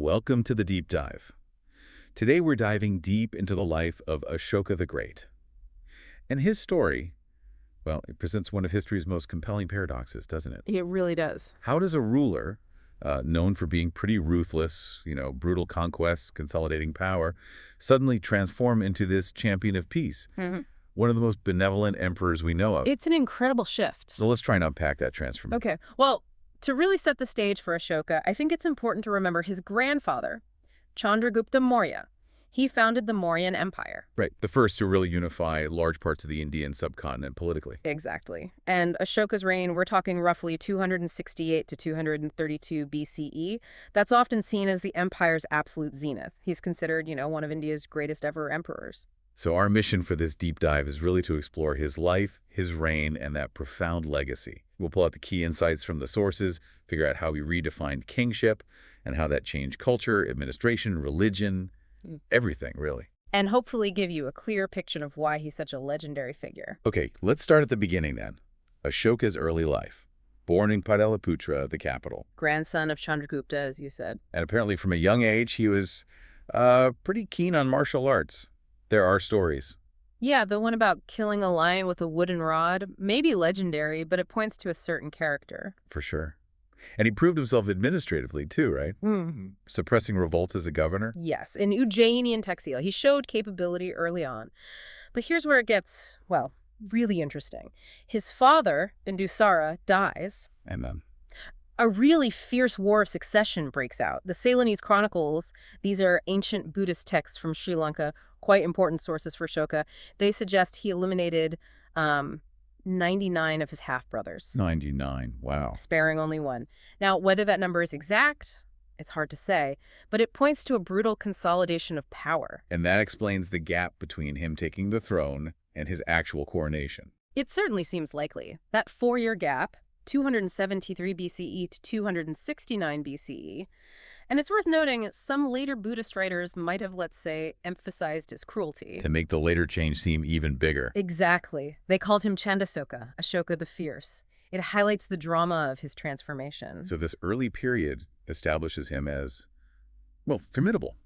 Welcome to the Deep Dive. Today we're diving deep into the life of Ashoka the Great. And his story, well, it presents one of history's most compelling paradoxes, doesn't it? It really does. How does a ruler, known for being pretty ruthless, brutal conquests, consolidating power, suddenly transform into this champion of peace? One of the most benevolent emperors we know of. It's an incredible shift. So let's try and unpack that transformation. Okay, well, to really set the stage for Ashoka, I think it's important to remember his grandfather, Chandragupta Maurya. He founded the Mauryan Empire. Right, the first to really unify large parts of the Indian subcontinent politically. Exactly. And Ashoka's reign, we're talking roughly 268 to 232 BCE. That's often seen as the empire's absolute zenith. He's considered, one of India's greatest ever emperors. So our mission for this deep dive is really to explore his life, his reign, and that profound legacy. We'll pull out the key insights from the sources, figure out how he redefined kingship, and how that changed culture, administration, religion, everything, really. And hopefully give you a clear picture of why he's such a legendary figure. Okay, let's start at the beginning then. Ashoka's early life. Born in Pataliputra, the capital. Grandson of Chandragupta, as you said. And apparently from a young age, he was pretty keen on martial arts. There are stories. Yeah, the one about killing a lion with a wooden rod may be legendary, but it points to a certain character. For sure. And he proved himself administratively, too, right? Suppressing revolts as a governor? Yes, in Ujjaini and Taxila. He showed capability early on. But here's where it gets, well, really interesting. His father, Bindusara, dies. And then? A really fierce war of succession breaks out. The Ceylonese chronicles, these are ancient Buddhist texts from Sri Lanka, quite important sources for Ashoka. They suggest he eliminated 99 of his half-brothers. 99, wow. Sparing only one. Now, whether that number is exact, it's hard to say, but it points to a brutal consolidation of power. And that explains the gap between him taking the throne and his actual coronation. It certainly seems likely. That 4-year gap, 273 BCE to 269 BCE. And it's worth noting, some later Buddhist writers might have, let's say, emphasized his cruelty. To make the later change seem even bigger. Exactly. They called him Chandasoka, Ashoka the Fierce. It highlights the drama of his transformation. So this early period establishes him as, well, formidable.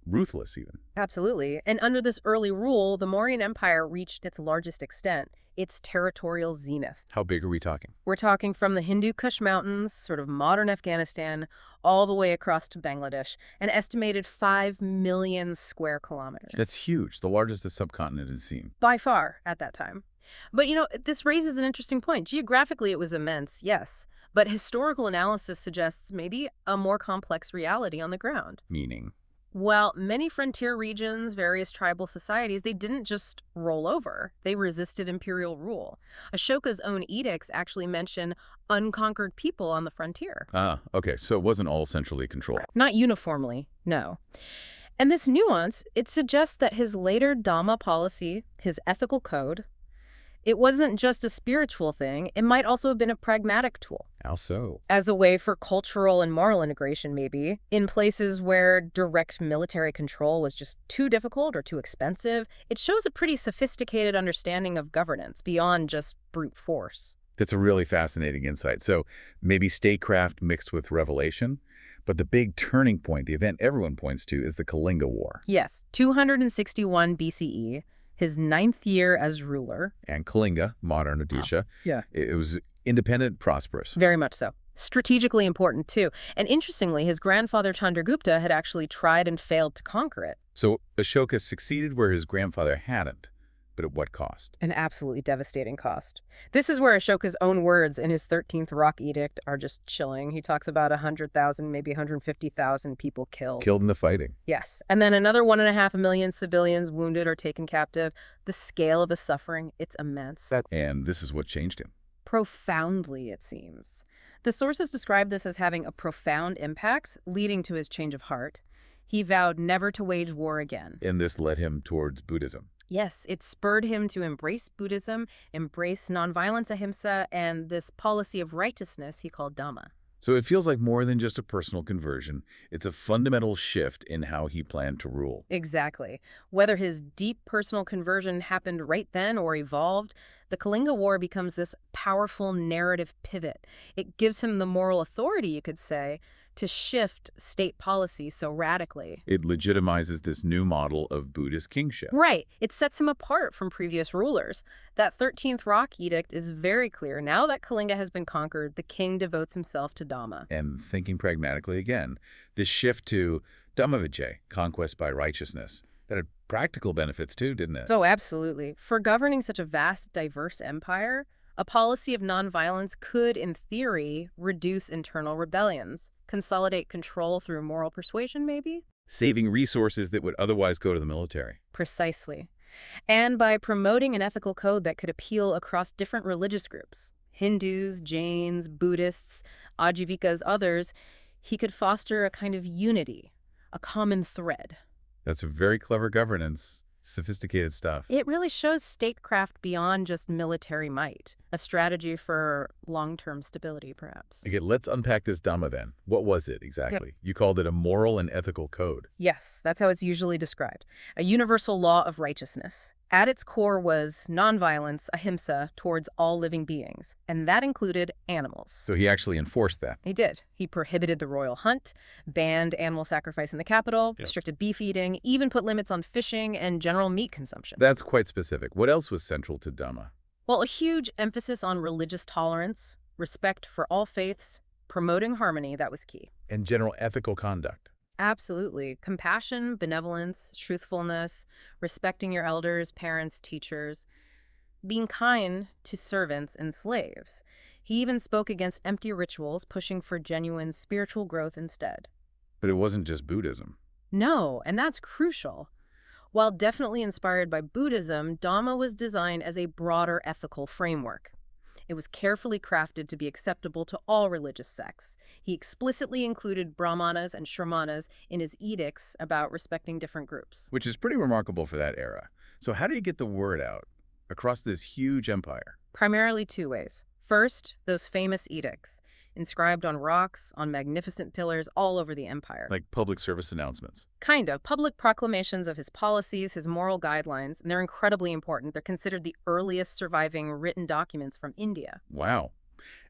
Ruthless, even. Absolutely. And under this early rule, the Mauryan Empire reached its largest extent, its territorial zenith. How big are we talking? We're talking from the Hindu Kush Mountains, sort of modern Afghanistan, all the way across to Bangladesh, an estimated 5 million square kilometers. That's huge, the largest the subcontinent has seen. By far, at that time. But, this raises an interesting point. Geographically, it was immense, yes. But historical analysis suggests maybe a more complex reality on the ground. Meaning? Well, many frontier regions, various tribal societies, they didn't just roll over. They resisted imperial rule. Ashoka's own edicts actually mention unconquered people on the frontier. Ah, okay, so it wasn't all centrally controlled. Not uniformly, no. And this nuance, it suggests that his later Dhamma policy, his ethical code, it wasn't just a spiritual thing. It might also have been a pragmatic tool. How so? As a way for cultural and moral integration, maybe, in places where direct military control was just too difficult or too expensive. It shows a pretty sophisticated understanding of governance beyond just brute force. That's a really fascinating insight. So maybe statecraft mixed with revelation, but the big turning point, the event everyone points to, is the Kalinga War. Yes, 261 BCE. His 9th year as ruler. And Kalinga, modern Odisha, Yeah. It was independent, prosperous. Very much so. Strategically important, too. And interestingly, his grandfather Chandragupta had actually tried and failed to conquer it. So Ashoka succeeded where his grandfather hadn't, but at what cost? An absolutely devastating cost. This is where Ashoka's own words in his 13th Rock Edict are just chilling. He talks about 100,000, maybe 150,000 people killed. Killed in the fighting. Yes. And then another 1.5 million civilians wounded or taken captive. The scale of the suffering, it's immense. And this is what changed him. Profoundly, it seems. The sources describe this as having a profound impact, leading to his change of heart. He vowed never to wage war again. And this led him towards Buddhism. Yes, it spurred him to embrace Buddhism, embrace nonviolence ahimsa, and this policy of righteousness he called Dhamma. So it feels like more than just a personal conversion. It's a fundamental shift in how he planned to rule. Exactly. Whether his deep personal conversion happened right then or evolved, the Kalinga War becomes this powerful narrative pivot. It gives him the moral authority, you could say, to shift state policy so radically. It legitimizes this new model of Buddhist kingship. Right. It sets him apart from previous rulers. That 13th Rock Edict is very clear. Now that Kalinga has been conquered, the king devotes himself to Dhamma. And thinking pragmatically again, this shift to Dhammavicaya, conquest by righteousness, that had practical benefits too, didn't it? So absolutely. For governing such a vast, diverse empire, a policy of nonviolence could, in theory, reduce internal rebellions, consolidate control through moral persuasion, maybe? Saving resources that would otherwise go to the military. Precisely. And by promoting an ethical code that could appeal across different religious groups, Hindus, Jains, Buddhists, Ajivikas, others, he could foster a kind of unity, a common thread. That's a very clever governance, sophisticated stuff. It really shows statecraft beyond just military might, a strategy for long-term stability, perhaps. Okay, let's unpack this Dhamma then. What was it exactly? You called it a moral and ethical code. Yes, that's how it's usually described. A universal law of righteousness. At its core was nonviolence, ahimsa, towards all living beings, and that included animals. So he actually enforced that. He did. He prohibited the royal hunt, banned animal sacrifice in the capital, restricted beef eating, even put limits on fishing and general meat consumption. That's quite specific. What else was central to Dhamma? Well, a huge emphasis on religious tolerance, respect for all faiths, promoting harmony, that was key. And general ethical conduct. Absolutely. Compassion, benevolence, truthfulness, respecting your elders, parents, teachers, being kind to servants and slaves. He even spoke against empty rituals, pushing for genuine spiritual growth instead. But it wasn't just Buddhism. No, and that's crucial. While definitely inspired by Buddhism, Dhamma was designed as a broader ethical framework. It was carefully crafted to be acceptable to all religious sects. He explicitly included brahmanas and shramanas in his edicts about respecting different groups. Which is pretty remarkable for that era. So how do you get the word out across this huge empire? Primarily two ways. First, those famous edicts, inscribed on rocks, on magnificent pillars all over the empire. Like public service announcements. Kind of. Public proclamations of his policies, his moral guidelines, and they're incredibly important. They're considered the earliest surviving written documents from India. Wow.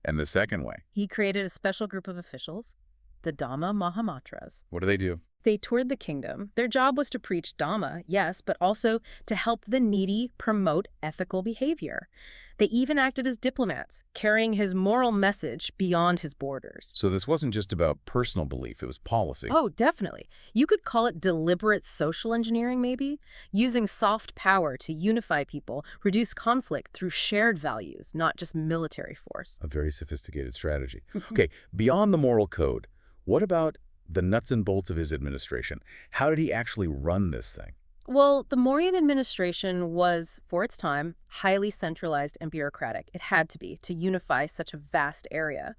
And the second way? He created a special group of officials, the Dhamma Mahamatras. What do? They toured the kingdom. Their job was to preach Dhamma, yes, but also to help the needy promote ethical behavior. They even acted as diplomats, carrying his moral message beyond his borders. So this wasn't just about personal belief, it was policy. Oh, definitely. You could call it deliberate social engineering, maybe? Using soft power to unify people, reduce conflict through shared values, not just military force. A very sophisticated strategy. Okay, beyond the moral code, what about the nuts and bolts of his administration? How did he actually run this thing? Well, the Mauryan administration was, for its time, highly centralized and bureaucratic. It had to be, to unify such a vast area.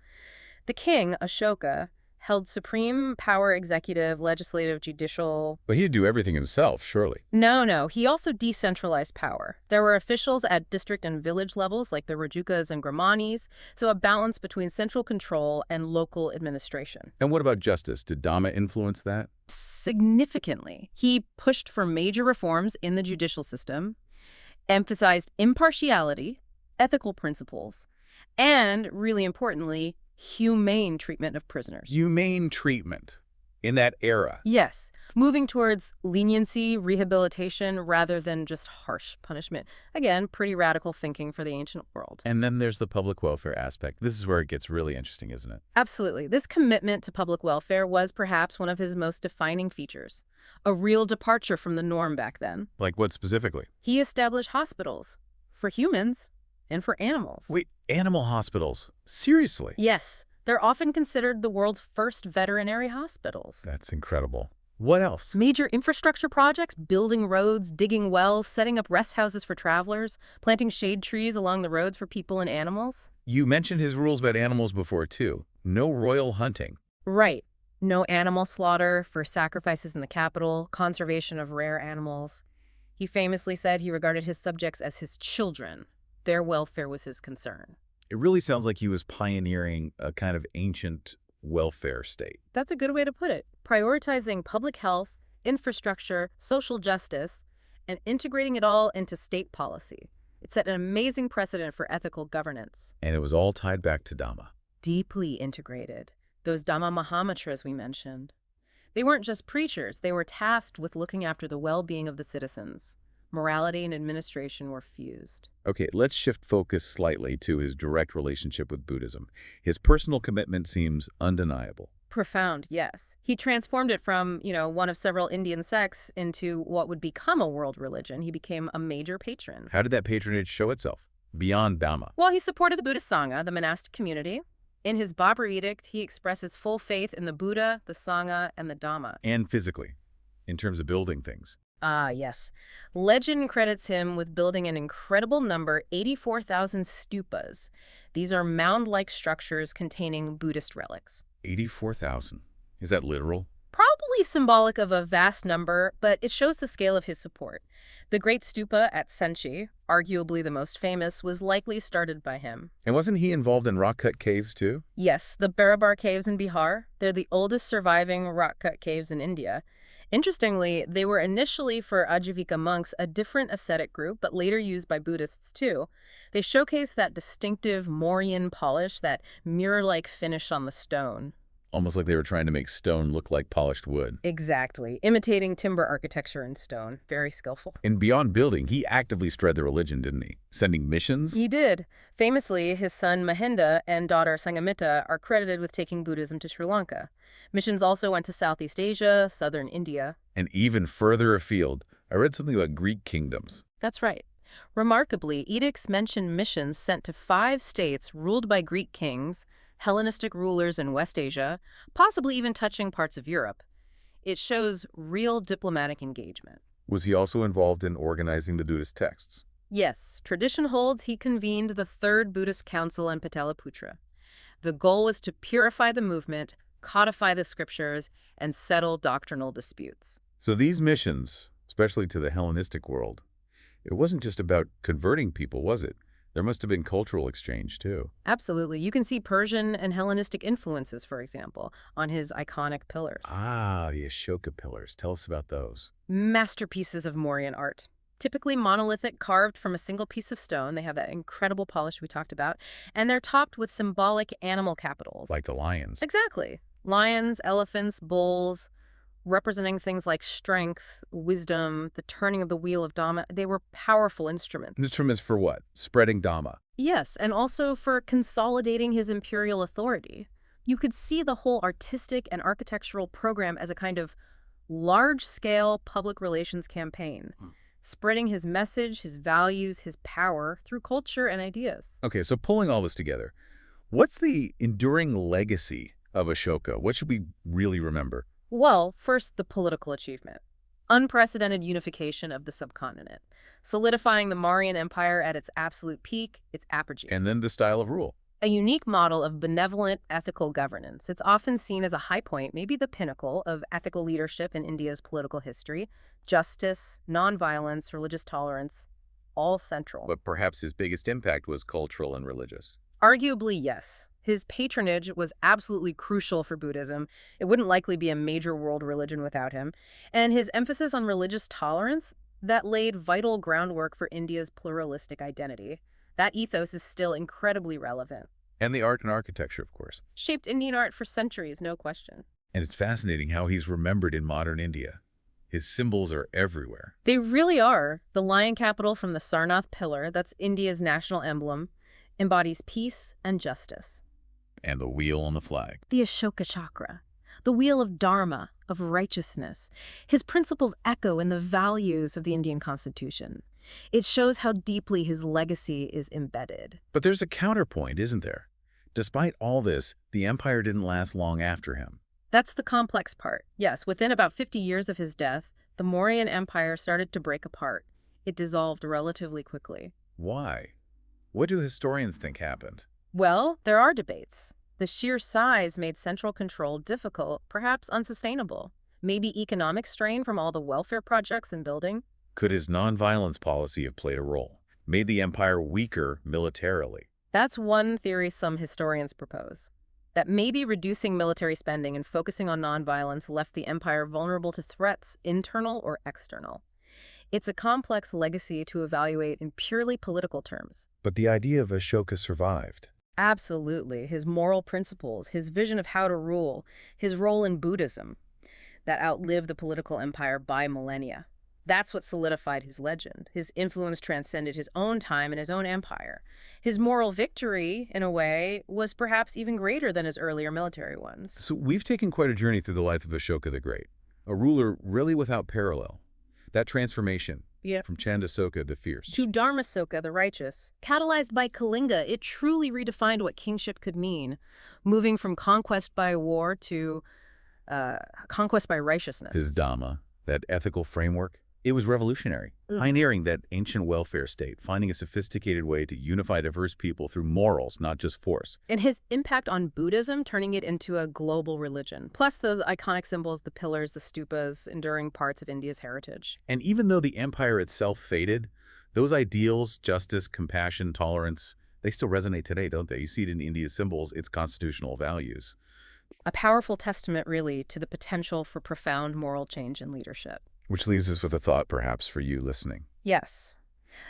The king, Ashoka, held supreme power executive, legislative, judicial. But he'd do everything himself, surely. No. He also decentralized power. There were officials at district and village levels, like the Rajukas and Gramanis, so a balance between central control and local administration. And what about justice? Did Dhamma influence that? Significantly. He pushed for major reforms in the judicial system, emphasized impartiality, ethical principles, and, really importantly, humane treatment of prisoners. Humane treatment in that era. Yes, moving towards leniency, rehabilitation, rather than just harsh punishment. Again, pretty radical thinking for the ancient world. And then there's the public welfare aspect. This is where it gets really interesting, isn't it? Absolutely. This commitment to public welfare was perhaps one of his most defining features. A real departure from the norm back then. Like what specifically? He established hospitals for humans and for animals. Wait, animal hospitals? Seriously? Yes, they're often considered the world's first veterinary hospitals. That's incredible. What else? Major infrastructure projects, building roads, digging wells, setting up rest houses for travelers, planting shade trees along the roads for people and animals. You mentioned his rules about animals before, too. No royal hunting. Right. No animal slaughter for sacrifices in the capital, conservation of rare animals. He famously said he regarded his subjects as his children. Their welfare was his concern. It really sounds like he was pioneering a kind of ancient welfare state. That's a good way to put it. Prioritizing public health, infrastructure, social justice, and integrating it all into state policy. It set an amazing precedent for ethical governance. And it was all tied back to Dhamma. Deeply integrated. Those Dhamma Mahamatras we mentioned. They weren't just preachers, they were tasked with looking after the well-being of the citizens. Morality and administration were fused. Okay, let's shift focus slightly to his direct relationship with Buddhism. His personal commitment seems undeniable. Profound, yes. He transformed it from, one of several Indian sects into what would become a world religion. He became a major patron. How did that patronage show itself? Beyond Dhamma. Well, he supported the Buddhist Sangha, the monastic community. In his Babur Edict, he expresses full faith in the Buddha, the Sangha, and the Dhamma. And physically, in terms of building things. Ah, yes. Legend credits him with building an incredible number, 84,000 stupas. These are mound-like structures containing Buddhist relics. 84,000. Is that literal? Probably symbolic of a vast number, but it shows the scale of his support. The Great Stupa at Senchi, arguably the most famous, was likely started by him. And wasn't he involved in rock-cut caves, too? Yes, the Barabar caves in Bihar. They're the oldest surviving rock-cut caves in India. Interestingly, they were initially for Ajivika monks, a different ascetic group, but later used by Buddhists too. They showcase that distinctive Mauryan polish, that mirror-like finish on the stone. Almost like they were trying to make stone look like polished wood. Exactly. Imitating timber architecture in stone. Very skillful. And beyond building, he actively spread the religion, didn't he? Sending missions? He did. Famously, his son Mahinda and daughter Sangamita are credited with taking Buddhism to Sri Lanka. Missions also went to Southeast Asia, southern India. And even further afield, I read something about Greek kingdoms. That's right. Remarkably, edicts mention missions sent to 5 states ruled by Greek kings, Hellenistic rulers in West Asia, possibly even touching parts of Europe. It shows real diplomatic engagement. Was he also involved in organizing the Buddhist texts? Yes, tradition holds he convened the Third Buddhist Council in Pataliputra. The goal was to purify the movement, codify the scriptures, and settle doctrinal disputes. So these missions, especially to the Hellenistic world, it wasn't just about converting people, was it? There must have been cultural exchange, too. Absolutely. You can see Persian and Hellenistic influences, for example, on his iconic pillars. Ah, the Ashoka pillars. Tell us about those. Masterpieces of Mauryan art. Typically monolithic, carved from a single piece of stone. They have that incredible polish we talked about. And they're topped with symbolic animal capitals. Like the lions. Exactly. Lions, elephants, bulls, representing things like strength, wisdom, the turning of the wheel of Dhamma. They were powerful instruments. Instruments for what? Spreading Dhamma. Yes, and also for consolidating his imperial authority. You could see the whole artistic and architectural program as a kind of large-scale public relations campaign, spreading his message, his values, his power through culture and ideas. Okay, so pulling all this together, what's the enduring legacy of Ashoka? What should we really remember? Well, first, the political achievement. Unprecedented unification of the subcontinent, solidifying the Mauryan Empire at its absolute peak, its apogee. And then the style of rule. A unique model of benevolent, ethical governance. It's often seen as a high point, maybe the pinnacle of ethical leadership in India's political history. Justice, nonviolence, religious tolerance, all central. But perhaps his biggest impact was cultural and religious. Arguably, yes. His patronage was absolutely crucial for Buddhism. It wouldn't likely be a major world religion without him. And his emphasis on religious tolerance, that laid vital groundwork for India's pluralistic identity. That ethos is still incredibly relevant. And the art and architecture, of course. Shaped Indian art for centuries, no question. And it's fascinating how he's remembered in modern India. His symbols are everywhere. They really are. The lion capital from the Sarnath pillar, that's India's national emblem, embodies peace and justice. And the wheel on the flag. The Ashoka chakra, the wheel of Dharma, of righteousness. His principles echo in the values of the Indian Constitution. It shows how deeply his legacy is embedded. But there's a counterpoint, isn't there? Despite all this, the empire didn't last long after him. That's the complex part. Yes, within about 50 years of his death, the Mauryan Empire started to break apart. It dissolved relatively quickly. Why? What do historians think happened? Well, there are debates. The sheer size made central control difficult, perhaps unsustainable. Maybe economic strain from all the welfare projects and building. Could his nonviolence policy have played a role? Made the empire weaker militarily? That's one theory some historians propose. That maybe reducing military spending and focusing on nonviolence left the empire vulnerable to threats, internal or external. It's a complex legacy to evaluate in purely political terms. But the idea of Ashoka survived. Absolutely. His moral principles, his vision of how to rule, his role in Buddhism that outlived the political empire by millennia. That's what solidified his legend. His influence transcended his own time and his own empire. His moral victory, in a way, was perhaps even greater than his earlier military ones. So we've taken quite a journey through the life of Ashoka the Great, a ruler really without parallel. That transformation Yeah. from Chandasoka the Fierce. To Dharmasoka, the righteous. Catalyzed by Kalinga, it truly redefined what kingship could mean, moving from conquest by war to conquest by righteousness. His Dhamma, that ethical framework, it was revolutionary, pioneering that ancient welfare state, finding a sophisticated way to unify diverse people through morals, not just force. And his impact on Buddhism, turning it into a global religion. Plus those iconic symbols, the pillars, the stupas, enduring parts of India's heritage. And even though the empire itself faded, those ideals, justice, compassion, tolerance, they still resonate today, don't they? You see it in India's symbols, its constitutional values. A powerful testament, really, to the potential for profound moral change in leadership. Which leaves us with a thought, perhaps, for you listening. Yes.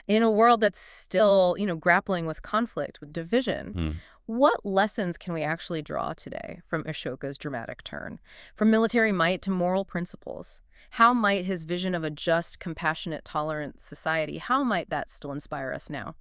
In a world that's still, grappling with conflict, with division, what lessons can we actually draw today from Ashoka's dramatic turn? From military might to moral principles? How might his vision of a just, compassionate, tolerant society, how might that still inspire us now?